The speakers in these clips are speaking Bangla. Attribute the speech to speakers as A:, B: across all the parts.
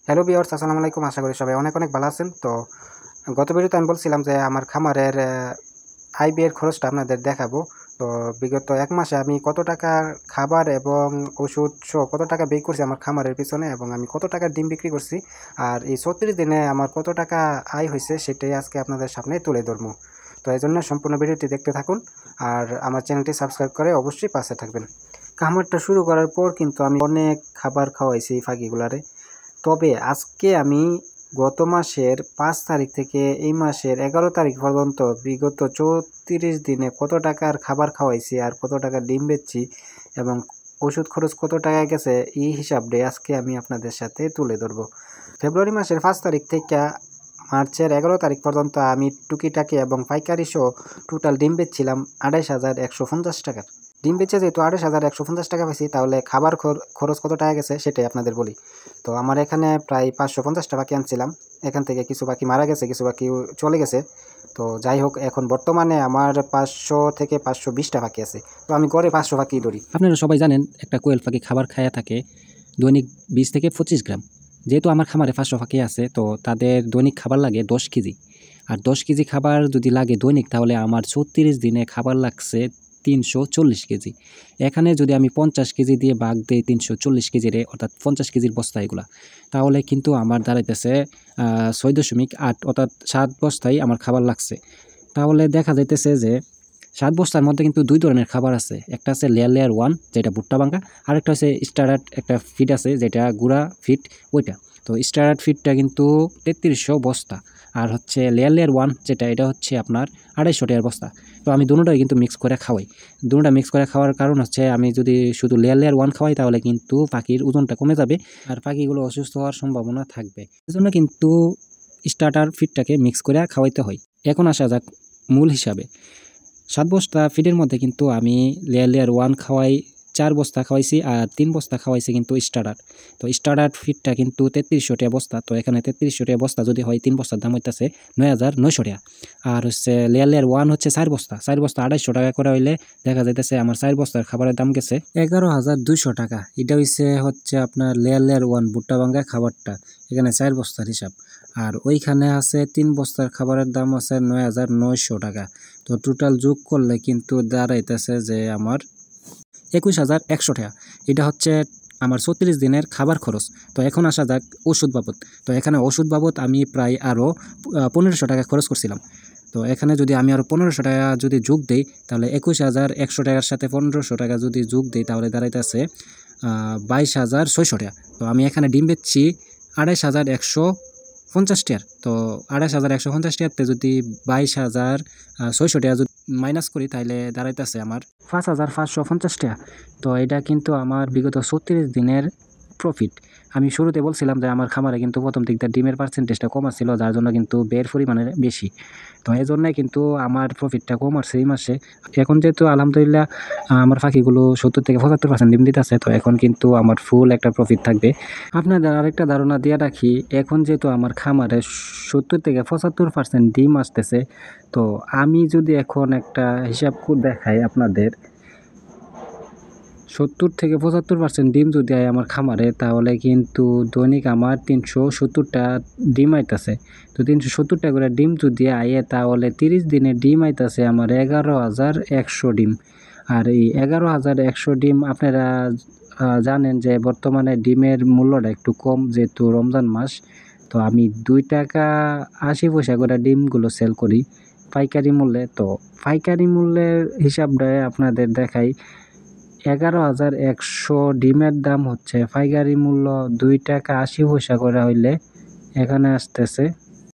A: হ্যালো ভিউয়ার্স, আসসালামু আলাইকুম। আশা করি সবাই অনেক ভালো আছেন। তো গত ভিডিওতে আমি বলছিলাম যে আমার খামারের আয় ব্যয়ের খরচটা আপনাদের দেখাবো। তো বিগত ১ মাসে আমি কত টাকার খাবার এবং ওষুধ সহ কত টাকা ব্যয় করছি আমার খামারের পিছনে, এবং আমি কত টাকার ডিম বিক্রি করছি, আর এই ৩৬ দিনে আমার কত টাকা আয় হয়েছে সেটাই আজকে আপনাদের সামনে তুলে ধরবো। তো এই জন্য সম্পূর্ণ ভিডিওটি দেখতে থাকুন, আর আমার চ্যানেলটি সাবস্ক্রাইব করে অবশ্যই পাশে থাকবেন। খামারটা শুরু করার পর কিন্তু আমি অনেক খাবার খাওয়াইছি এই ফাঁকিগুলারে। তবে আজকে আমি গত মাসের ৫ তারিখ থেকে এই মাসের ১১ তারিখ পর্যন্ত বিগত ৩৪ দিনে কত টাকার খাবার খাওয়াইছি আর কত টাকা ডিম বেচছি এবং ওষুধ খরচ কত টাকা গেছে, এই হিসাবটা আজকে আমি আপনাদের সাথে তুলে ধরবো। ফেব্রুয়ারি মাসের ৫ তারিখ থেকে মার্চের ১১ তারিখ পর্যন্ত আমি টুকিটাকি এবং পাইকারি সহ টোটাল ডিম বেচছিলাম ২৮,১৫০ টাকার। ডিম বেচে যেহেতু ২৮,১৫০ টাকা পেয়েছি, তাহলে খাবার খরচ কত টাকা গেছে সেটাই আপনাদের বলি। তো আমার এখানে প্রায় ৫৫০ টাকা বাকি আনছিলাম। এখান থেকে কিছু বাকি মারা গেছে, কিছু বাকি চলে গেছে। তো যাই হোক, এখন বর্তমানে আমার ৫০০ থেকে ৫২০ টাকা বাকি আছে। তো আমি গড়ে ৫০০ বাকি ধরি।
B: আপনারা সবাই জানেন একটা কোয়েল পাখি খাবার খায়া থাকে দৈনিক ২০ থেকে ২৫ গ্রাম। যেহেতু আমার খামারে ৫০০ পাখি আছে, তো তাদের দৈনিক খাবার লাগে ১০ কেজি। আর ১০ কেজি খাবার যদি লাগে দৈনিক, তাহলে আমার ৩৬ দিনে খাবার লাগছে ৩৪০ কেজি। এখানে যদি আমি ৫০ কেজি দিয়ে ভাগ দিই ৩৪০ কেজিরে, অর্থাৎ ৫০ কেজির বস্তা এগুলা, তাহলে কিন্তু আমার দাঁড়াইতেছে ৬.৮, অর্থাৎ ৭ বস্তায় আমার খাবার লাগছে। তাহলে দেখা যাইতেছে যে ৭ বস্তার মধ্যে কিন্তু ২ ধরনের খাবার আছে। একটা আছে লেয়ার 1, যেটা ভুট্টা ভাঙ্গা, আরেকটা হচ্ছে স্টার্টার একটা ফিড আছে যেটা গুঁড়া ফিড, ওইটা। তো স্টার্টার ফিডটা কিন্তু ৩৩০০ বস্তা, আর হচ্ছে লেয়ার 1 যেটা, এটা হচ্ছে আপনার ২৫০ টাকার বস্তা। তো আমি দুটোটাই কিন্তু মিক্স করে খাওয়াই। দুটোটা মিক্স করে খাওয়ার কারণ হচ্ছে, আমি যদি শুধু লেয়ার 1 খাওয়াই তাহলে কিন্তু পাখির ওজনটা কমে যাবে আর পাখিগুলো অসুস্থ হওয়ার সম্ভাবনা থাকবে। এজন্য কিন্তু স্টার্টার ফিডটাকে মিক্স করে খাওয়াইতে হয়। এখন আসা যাক মূল হিসাবে। ৭ বস্তা ফিডের মধ্যে কিন্তু আমি লেয়ার 1 খাওয়াই ৪ বস্তা খাওয়াইছি, আর ৩ বস্তা খাওয়াইছি কিন্তু স্টার্টার। তো স্টার্টার ফিডটা কিন্তু ৩৩০০ টাকা বস্তা। তো এখানে ৩৩০০ টাকা বস্তা যদি হয়, ৩ বস্তার দাম হইতেছে ৯,৯০০ টাকা। আর হচ্ছে লেয়ার 1 হচ্ছে ৪ বস্তা, ৪ বস্তা ২৫০ টাকা করে হইলে দেখা যাইতেছে আমার ৪ বস্তার খাবারের দাম গেছে ১১,২০০ টাকা। এটা হচ্ছে আপনার লেয়ার 1 ভুট্টা ভাঙ্গা খাবারটা, এখানে ৪ বস্তার হিসাব। আর ওইখানে আছে ৩ বস্তার খাবারের দাম আছে ৯,৯০০ টাকা। তো টোটাল যোগ করলে কিন্তু দাঁড়াইতেছে যে আমার ২১,১০০ টাকা। এটা হচ্ছে আমার ৩৬ দিনের খাবার খরচ। তো এখন আসা যাক ওষুধ বাবদ। তো এখানে ওষুধ বাবদ আমি প্রায় আরও ১৫০০ টাকা খরচ করছিলাম। তো এখানে যদি আমি আরও ১৫০০ টাকা যদি যোগ দিই, তাহলে ২১,১০০ টাকার সাথে ১৫০০ টাকা যদি যোগ দিই, তাহলে দাঁড়াইতেছে ২২,৬০০ টাকা। তো আমি এখানে ডিম বেচছি ২৮,১৫০ টাকার। তো ২৮,১৫০ টাকাতে যদি ২২,৬০০ টাকা যদি মাইনাস করি, তাহলে দাঁড়াইতেছে আমার ৫,৫৫০ টাকা। তো এটা কিন্তু আমার বিগত ৩৬ দিনের প্রফিট। আমি শুরুতে বলছিলাম যে আমার খামারে কিন্তু প্রথম দিকটা ডিমের পার্সেন্টেজটা কম ছিল, যার জন্য কিন্তু ব্যয়ের পরিমাণে বেশি। তো এই জন্যই কিন্তু আমার প্রফিটটা কম আসছে এই মাসে। এখন যেহেতু আলহামদুলিল্লাহ আমার পাখিগুলো ৭০ থেকে ৭৫% ডিম দিতেছে, তো এখন কিন্তু আমার ফুল একটা প্রফিট থাকবে। আপনাদের আরেকটা ধারণা দিয়ে রাখি, এখন যেহেতু আমার খামারে ৭০ থেকে ৭৫% ডিম আসতেছে, তো আমি যদি এখন একটা হিসাব দেখাই আপনাদের, ৭০ থেকে ৭৫% ডিম যদি আয় আমার খামারে, তাহলে কিন্তু দৈনিক আমার ৩৭০টা ডিম আইতাছে। তো ৩৭০টা করে ডিম যদি আয়ে, তাহলে ৩০ দিনে ডিম আইতাছে আমার ১১,১০০ ডিম। আর এই ১১,১০০ ডিম আপনারা জানেন যে বর্তমানে ডিমের মূল্যটা একটু কম, যেহেতু রমজান মাস। তো আমি ২ টাকা ৮০ পয়সা করে ডিমগুলো সেল করি পাইকারি মূল্যে। তো পাইকারি মূল্যের হিসাবটা আপনাদের দেখাই। ১১,১০০ ডিমের দাম হচ্ছে পাইকারি মূল্য ২ টাকা ৮০ পয়সা করে হইলে এখানে আসতেছে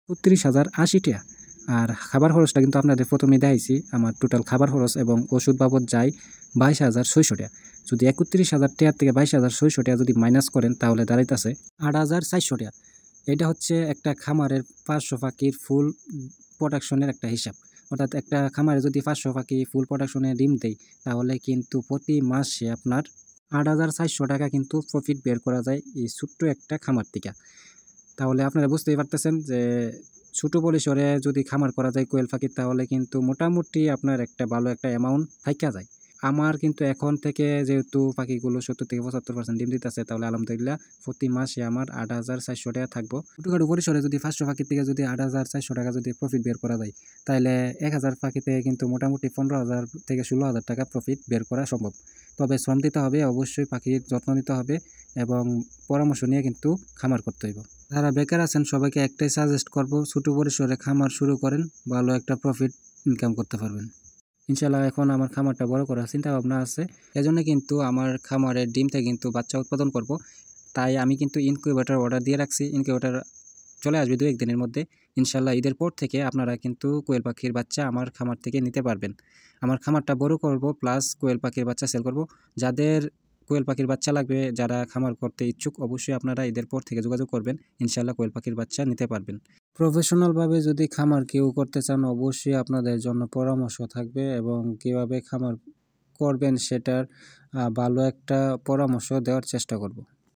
B: ৩৬,০৮০ টাকা। আর খাবার খরচটা কিন্তু আপনাদের প্রথমেই দেখাইছি। আমার টোটাল খাবার খরচ এবং ওষুধ বাবদ যায় ২২,৬০০ টাকা। যদি ৩১,০০০ টাকা থেকে ২২,৬০০ টাকা যদি মাইনাস করেন, তাহলে দাঁড়াইতেছে ৮,৪০০ টাকা। এটা হচ্ছে একটা খামারের ৫০০ পাখির ফুল প্রোডাকশনের একটা হিসাব। অর্থাৎ একটা খামারে যদি ৫০০ পাখি ফুল প্রোডাকশনে ডিম দেয়, তাহলে কিন্তু প্রতি মাসে আপনার ৮,৪০০ টাকা কিন্তু প্রফিট বের করা যায় এই ছোট্ট একটা খামার থেকে। তাহলে আপনারা বুঝতেই পারতেছেন যে ছোট পরিসরে যদি খামার করা যায় কোয়েল পাখির, তাহলে কিন্তু মোটামুটি আপনার একটা ভালো একটা অ্যামাউন্ট থাইকা যায়। আমার কিন্তু এখন থেকে যেহেতু পাখিগুলো 70-75% ডিম দিতেছে, তাহলে আলহামদুলিল্লাহ প্রতি মাসে আমার 8,400 টাকা থাকবো। ছোটোখাটো পরিসরে যদি 500 পাখির থেকে যদি 8,400 টাকা যদি প্রফিট বের করা যায়, তাহলে 1,000 পাখিতে কিন্তু মোটামুটি 15,000 থেকে 16,000 টাকা প্রফিট বের করা সম্ভব। তবে শ্রম দিতে হবে, অবশ্যই পাখির যত্ন নিতে হবে এবং পরামর্শ নিয়ে কিন্তু খামার করতে হইব। যারা বেকার আছেন সবাইকে একটাই সাজেস্ট করব, ছোটো পরিসরে খামার শুরু করেন, ভালো একটা প্রফিট ইনকাম করতে পারবেন ইনশাল্লাহ। এখন আমার খামারটা বড় করার চিন্তা ভাবনা আছে, এজন্য কিন্তু আমার খামারের ডিম থেকে কিন্তু বাচ্চা উৎপাদন করব। তাই আমি কিন্তু ইনকিউবেটর অর্ডার দিয়ে রাখছি, ইনকিউবেটর চলে আসবে 2-1 দিনের মধ্যে ইনশাল্লাহ। ঈদের পর থেকে আপনারা কিন্তু কোয়েল পাখির বাচ্চা আমার খামার থেকে নিতে পারবেন। আমার খামারটা বড় করব, প্লাস কোয়েল পাখির বাচ্চা সেল করব। যাদের কোয়েল পাখির বাচ্চা লাগবে, যারা খামার করতে ইচ্ছুক, অবশ্যই আপনারা ঈদের পর থেকে যোগাযোগ করবেন, ইনশাল্লাহ কোয়েল পাখির বাচ্চা নিতে পারবেন। প্রফেশনালভাবে যদি খামার কেউ করতে চান, অবশ্যই আপনাদের জন্য পরামর্শ থাকবে এবং কীভাবে খামার করবেন সেটার ভালো একটা পরামর্শ দেওয়ার চেষ্টা করব।